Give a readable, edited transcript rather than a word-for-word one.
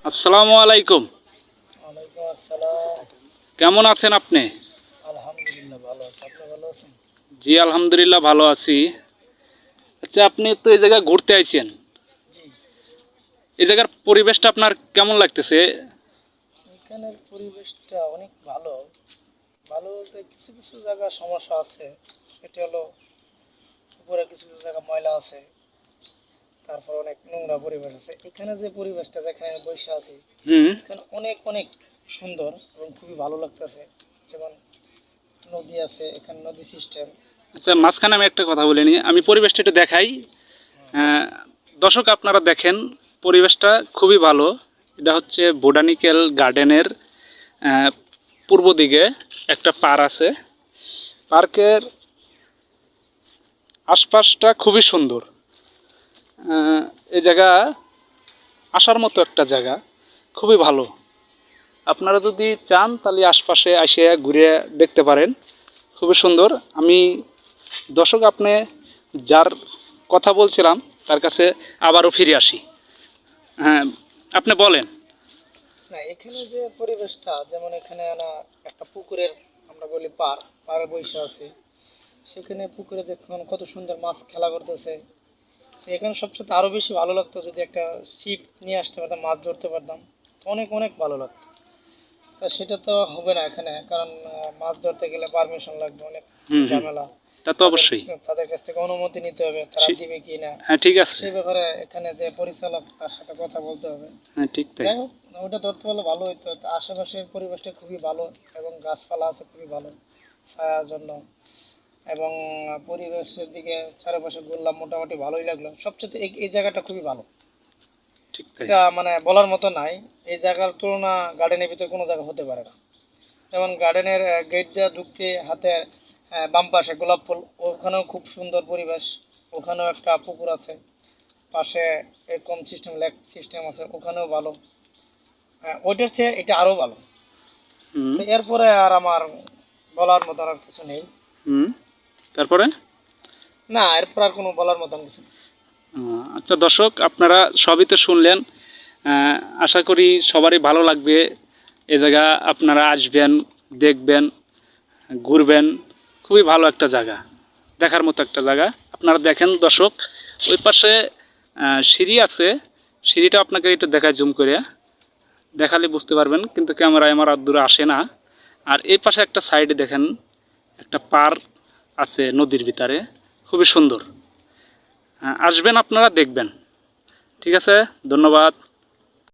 আসসালামু আলাইকুম। ওয়ালাইকুম আসসালাম। কেমন আছেন আপনি? আলহামদুলিল্লাহ ভালো আছি। আপনি ভালো আছেন? জি আলহামদুলিল্লাহ ভালো আছি। আচ্ছা, আপনি তো এই জায়গায় ঘুরতে আইছেন, জি। এই জায়গার পরিবেশটা আপনার কেমন লাগতেছে? এখানের পরিবেশটা অনেক ভালো। ভালো বলতে কিছু কিছু জায়গা সমস্যা আছে। সেটা হলো উপরে কিছু কিছু জায়গা ময়লা আছে। তারপর অনেক নোংরা পরিবেশ আছে। এখানে যে পরিবেশটা যেখানে আমি বসে আছি, হুম। এখানে অনেক অনেক সুন্দর এবং খুবই ভালো লাগতেছে। যেমন নদী আছে, এখানে নদী সিস্টেম। আচ্ছা, মাঝখানে আমি একটা কথা বলে নিই, আমি পরিবেশটা একটু দেখাই। আহ, দর্শক আপনারা দেখেন, পরিবেশটা খুবই ভালো। এটা হচ্ছে বোটানিক্যাল গার্ডেনের পূর্ব দিকে একটা পার্ক আছে। পার্কের আশপাশটা খুবই সুন্দর। এই জায়গা আসার মতো একটা জায়গা, খুবই ভালো। আপনারা যদি চান তাহলে আশপাশে এসে ঘুরে দেখতে পারেন, খুবই সুন্দর। আমি দর্শক আপনি যার কথা বলছিলাম তার কাছে আবারও ফিরে আসি। হ্যাঁ, আপনি বলেন। না, এখানে যে পরিবেশটা, যেমন এখানে না একটা পুকুরের, আমরা বলি পাড়ে বসে আছে। সেখানে পুকুরে যখন কত সুন্দর মাছ খেলা করতেছে, এখানে সবচেয়ে আরো বেশি ভালো লাগতো যদি একটা ছিপ নিয়ে আসতে পারতাম, মাছ ধরতে পারতাম, তো অনেক অনেক ভালো লাগতো। তা সেটা তো হবে না এখানে, কারণ মাছ ধরতে গেলে পারমিশন লাগবে, অনেক হুম হুম, ঝামেলা। তা তো তাদের অবশ্যই। তাদের কাছ থেকে অনুমতি নিতে হবে, তারা দিবে কি না হ্যাঁ ঠিক আছে। সেই ব্যাপারে এখানে যে পরিচালক, তার সাথে কথা বলতে হবে। হ্যাঁ ঠিক তাই। যাই হোক, ওটা ধরতে পারলে ভালো হইতো। তো আশেপাশের পরিবেশটা খুবই ভালো এবং গাছপালা আছে খুবই ভালো ছায়ার জন্য। এবং পরিবেশের দিকে চারপাশে ঘুরলাম, মোটামুটি ভালোই লাগলো। সবচেয়ে এই জায়গাটা খুবই ভালো। ঠিক তাই। এটা মানে বলার মতো নাই। এই জায়গার তুলনা গার্ডেনের ভিতরে কোনো জায়গা হতে পারে না। যেমন গার্ডেনের গেট দিয়ে ঢুকতে হাতে বাম পাশে গোলাপ ফুল, ওখানেও খুব সুন্দর পরিবেশ। ওখানেও একটা পুকুর আছে, পাশে এরকম সিস্টেম, লেক সিস্টেম আছে, ওখানেও ভালো। ওইটার চেয়ে এটা আরো ভালো। হুম তো এরপরে আর আমার বলার মতন আর কিছু নেই। হুম। তারপরে না, এরপর আর কোনো বলার মতন কিছু নেই। আচ্ছা দর্শক, আপনারা সবই তো শুনলেন। আশা করি সবারই ভালো লাগবে। এ জায়গা আপনারা আসবেন, দেখবেন, ঘুরবেন। খুবই ভালো একটা জায়গা, দেখার মতো একটা জায়গা। আপনারা দেখেন দর্শক, ওই পাশে সিঁড়ি আছে। সিঁড়িটা আপনাকে একটু দেখায়, জুম করে দেখালে বুঝতে পারবেন, কিন্তু ক্যামেরায় আমার দূরে আসে না। আর এই পাশে একটা সাইডে দেখেন, একটা পার্ক আছে নদীর ভিতরে, খুবই সুন্দর। আসবেন আপনারা, দেখবেন। ঠিক আছে, ধন্যবাদ।